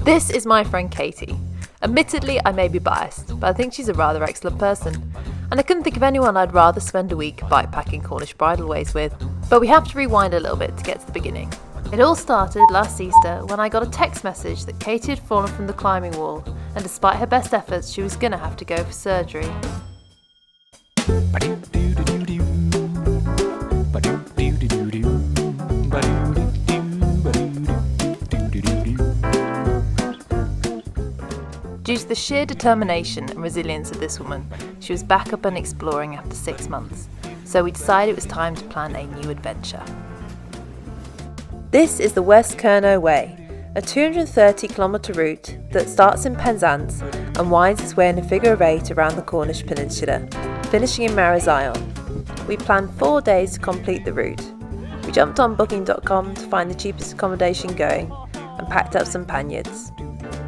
This is my friend Katie. Admittedly, I may be biased, but I think she's a rather excellent person. And I couldn't think of anyone I'd rather spend a week bikepacking Cornish bridleways with. But we have to rewind a little bit to get to the beginning. It all started last Easter when I got a text message that Katie had fallen from the climbing wall, and despite her best efforts, she was going to have to go for surgery. Due to the sheer determination and resilience of this woman, she was back up and exploring after 6 months, so we decided it was time to plan a new adventure. This is the West Kernow Way, a 230km route that starts in Penzance and winds its way in a figure of 8 around the Cornish peninsula, finishing in Marazion. We planned 4 days to complete the route. We jumped on booking.com to find the cheapest accommodation going and packed up some panniers.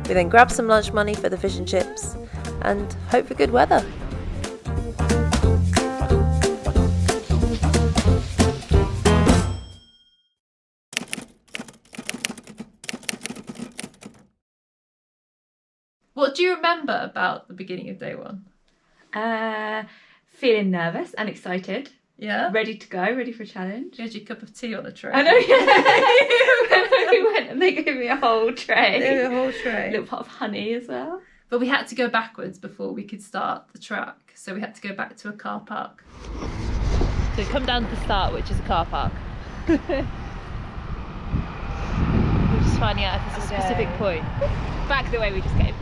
We then grabbed some lunch money for the fish and chips and hoped for good weather. What do you remember about the beginning of day one? Feeling nervous and excited. Yeah? Ready to go, ready for a challenge. You had your cup of tea on a tray. I know, yeah. We went and they gave me a whole tray. They gave me a whole tray. A little pot of honey as well. But we had to go backwards before we could start the track. So we had to go back to a car park. So we come down to the start, which is a car park. We're just finding out if there's a specific point. Back the way we just came.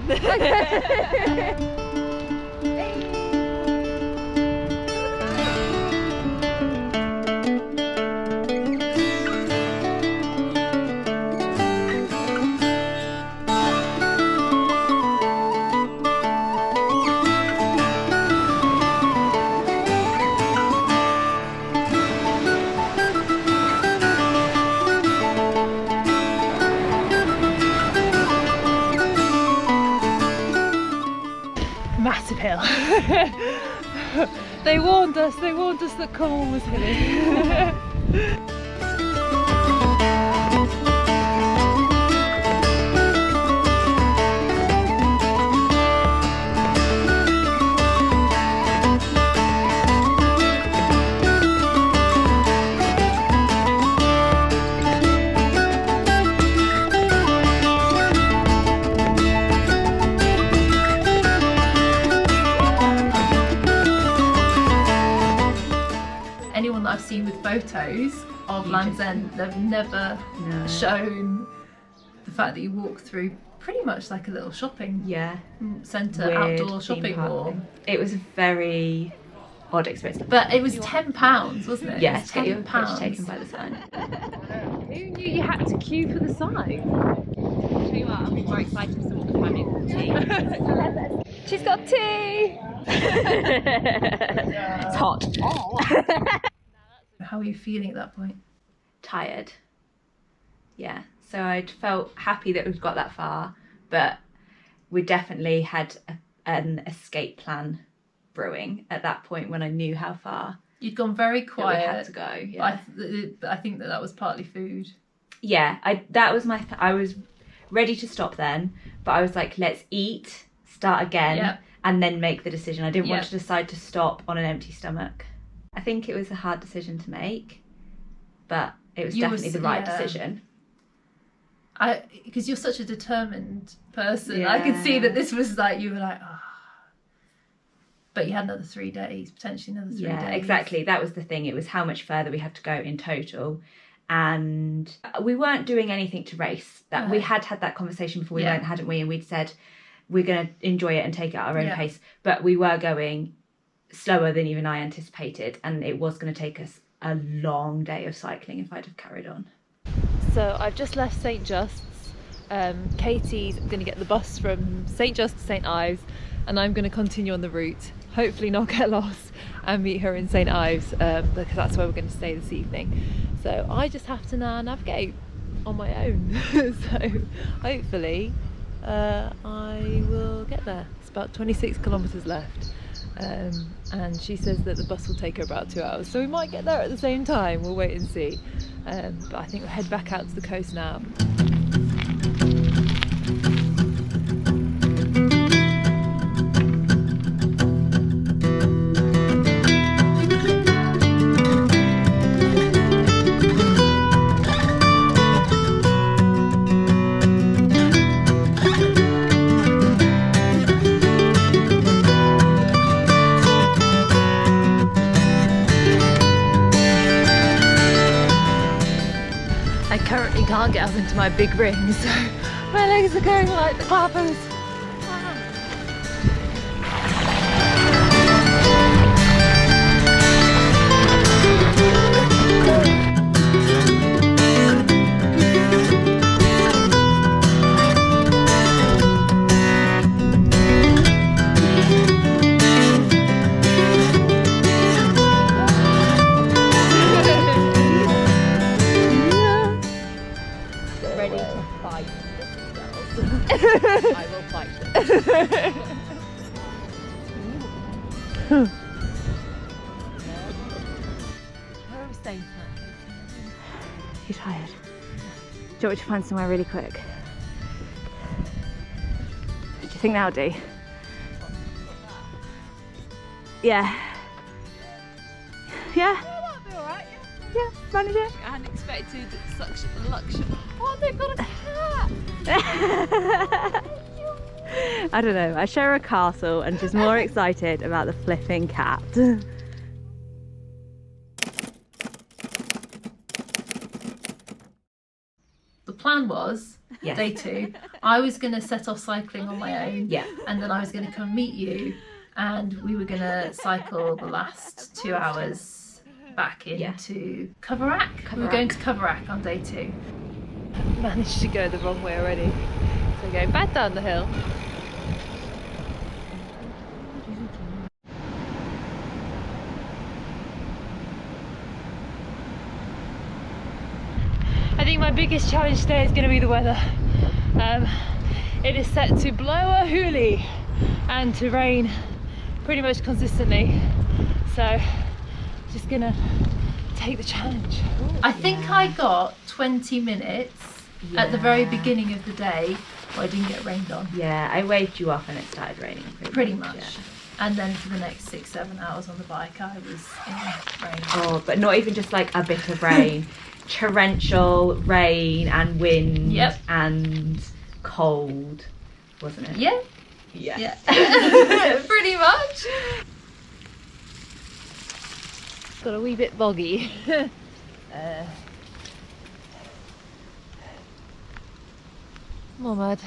Massive hill. They warned us that Cornwall was hilly. Anyone that I've seen with photos of Land's End, they've never shown the fact that you walk through pretty much like a little shopping centre, outdoor shopping mall. It was a very odd experience. But it was £10, wasn't it? Yeah, £10 taken by the sign. Who knew you had to queue for the sign? I'll tell you what, I'll be more excited for someone to find me tea. She's got tea! It's hot. How were you feeling at that point? Tired. Yeah, so I felt happy that we'd got that far, but we definitely had an escape plan brewing at that point when I knew how far You'd gone very quiet. we had to go. Yeah, But I think that was partly food. yeah. I was ready to stop then, but I was like, let's eat, start again, and then make the decision. I didn't want to decide to stop on an empty stomach. I think it was a hard decision to make, but it was definitely the right decision. Because you're such a determined person. Yeah. I could see that this was like, you were like, oh. But you had another 3 days, potentially another 3 days. Yeah, exactly. That was the thing. It was how much further we had to go in total. And we weren't doing anything to race. That we had that conversation before we went, hadn't we? And we'd said we're going to enjoy it and take it at our own pace. But we were going slower than even I anticipated, and it was going to take us a long day of cycling if I'd have carried on. So I've just left St Just's. Katie's going to get the bus from St Just to St Ives, and I'm going to continue on the route, hopefully not get lost, and meet her in St Ives, because that's where we're going to stay this evening. So I just have to now navigate on my own. So hopefully I will get there. It's about 26 kilometres left. And she says that the bus will take her about 2 hours, so we might get there at the same time. We'll wait and see, but I think we'll head back out to the coast now. can't get up into my big ring, so my legs are going like the clappers. Ready to fight this. I will fight this. Where are we staying tonight? You're tired. Do you want me to find somewhere really quick? Do you think that'll do? Yeah. Yeah? That'll be alright, Yeah, manage it. I hadn't expected such luxury. Oh, they've got a cat! I don't know, I show her a castle and she's more excited about the flipping cat. The plan was, Yes. day 2, I was going to set off cycling on my own. Yeah. And then I was going to come meet you and we were going to cycle the last 2 hours back into Coverack. We were going to Coverack on day 2. Managed to go the wrong way already. So going back down the hill. I think my biggest challenge today is going to be the weather. It is set to blow a hoolie and to rain pretty much consistently. So just gonna take the challenge. I think I got 20 minutes at the very beginning of the day where I didn't get rained on. Yeah, I waved you off and it started raining. Pretty much. Yeah. And then for the next 6-7 hours on the bike I was in rain. Oh, but not even just like a bit of rain. Torrential rain and wind and cold, wasn't it? Yeah. Yeah. Pretty much. Got a wee bit boggy. More mud.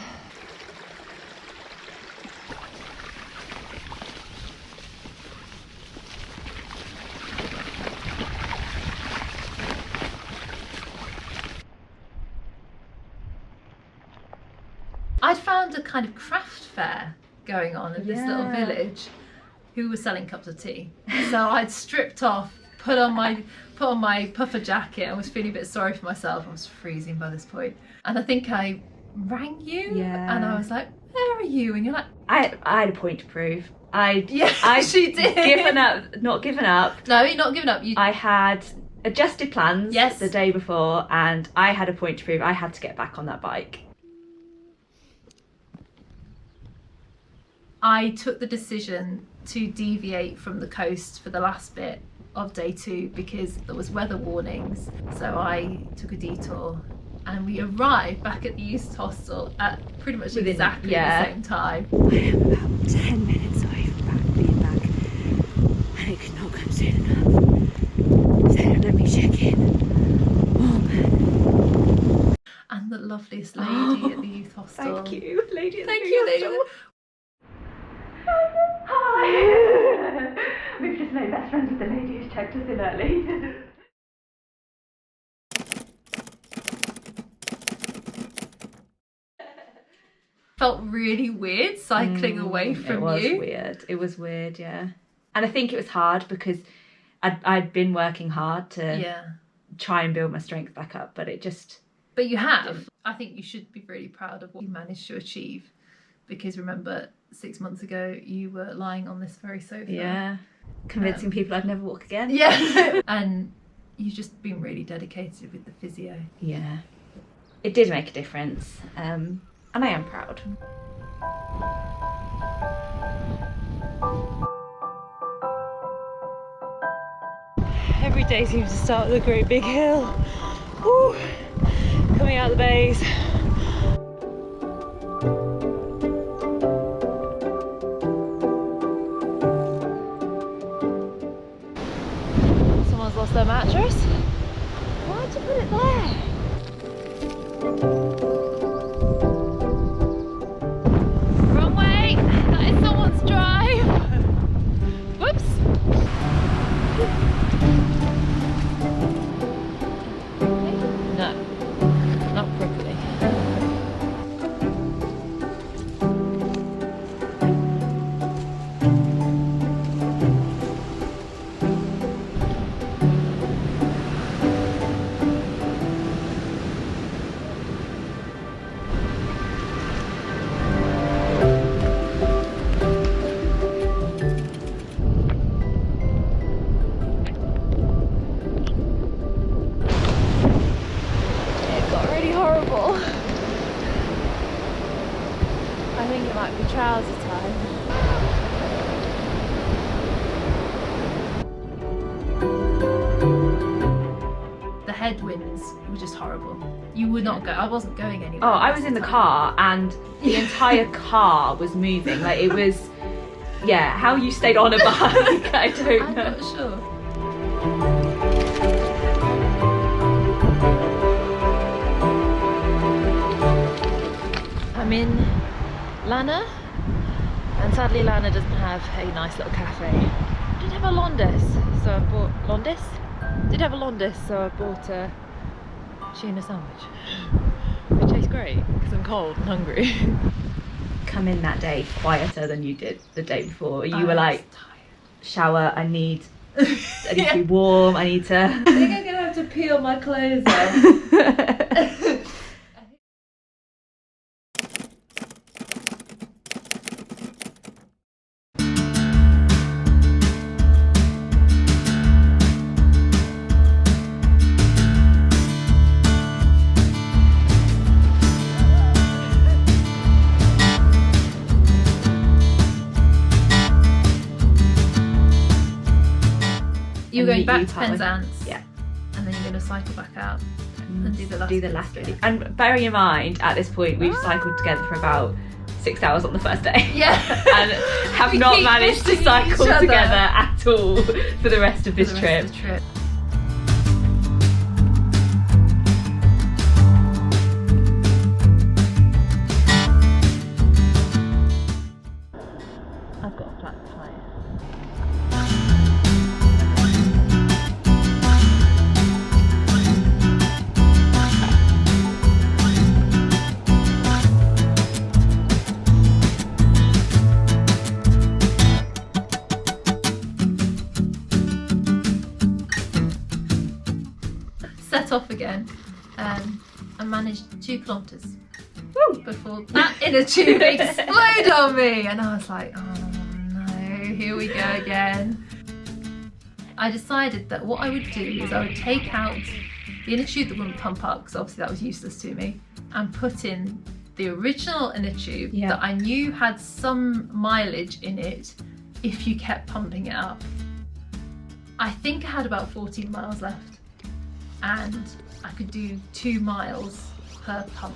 I'd found a kind of craft fair going on in this little village who were selling cups of tea. So I'd stripped off, put on my puffer jacket and was feeling a bit sorry for myself. I was freezing by this point. And I think I rang you and I was like, where are you? And you're like, I had a point to prove. she did. Not given up. No, you're not giving up. I had adjusted plans the day before and I had a point to prove. I had to get back on that bike. I took the decision to deviate from the coast for the last bit of day 2 because there was weather warnings. So I took a detour and we arrived back at the youth hostel at pretty much exactly the same time. I am about 10 minutes away from being back and it could not come soon enough. So let me check in. Oh man. And the loveliest lady at the youth hostel. Thank you, lady at the Thank youth you, lady. hostel. Hi! We've just made best friends with the lady who's checked us in early. Felt really weird cycling away from you. It was weird, yeah. And I think it was hard because I'd been working hard to try and build my strength back up, but it just... But you have. I think you should be really proud of what you managed to achieve. Because remember, 6 months ago, you were lying on this very sofa. Yeah. Convincing people I'd never walk again. Yeah. And you've just been really dedicated with the physio. Yeah. It did make a difference. And I am proud. Every day seems to start with a great big hill. Woo. Coming out the bays. Someone's lost their mattress. Why'd you put it there? I think it might be trouser time. The headwinds were just horrible. You would not go. I wasn't going anywhere. Oh, I was in the car and the entire car was moving. Like it was, yeah, how you stayed on a bike, I don't I'm know. not sure. I'm in Lana, and sadly Lana doesn't have a nice little cafe. I didn't have a Londis, so I bought Londis. Did have a Londis, so I bought a tuna sandwich. It tastes great because I'm cold and hungry. Come in that day quieter than you did the day before. You were like, shower, I need to be warm, I need to... I think I'm gonna have to peel my clothes off. You're going back to Penzance, yeah, and then you're going to cycle back out and do the last bit. bit. And bearing in mind, at this point, we've cycled together for about 6 hours on the first day. Yeah. And have We not keep managed to missing cycle each other. together at all for the rest of this For the trip. rest of the trip. I've got a flat tire. Set off again, and managed 2 kilometres before that inner tube exploded on me, and I was like, oh no, here we go again. I decided that what I would do is I would take out the inner tube that wouldn't pump up, because obviously that was useless to me, and put in the original inner tube that I knew had some mileage in it if you kept pumping it up. I think I had about 14 miles left, and I could do 2 miles per pump.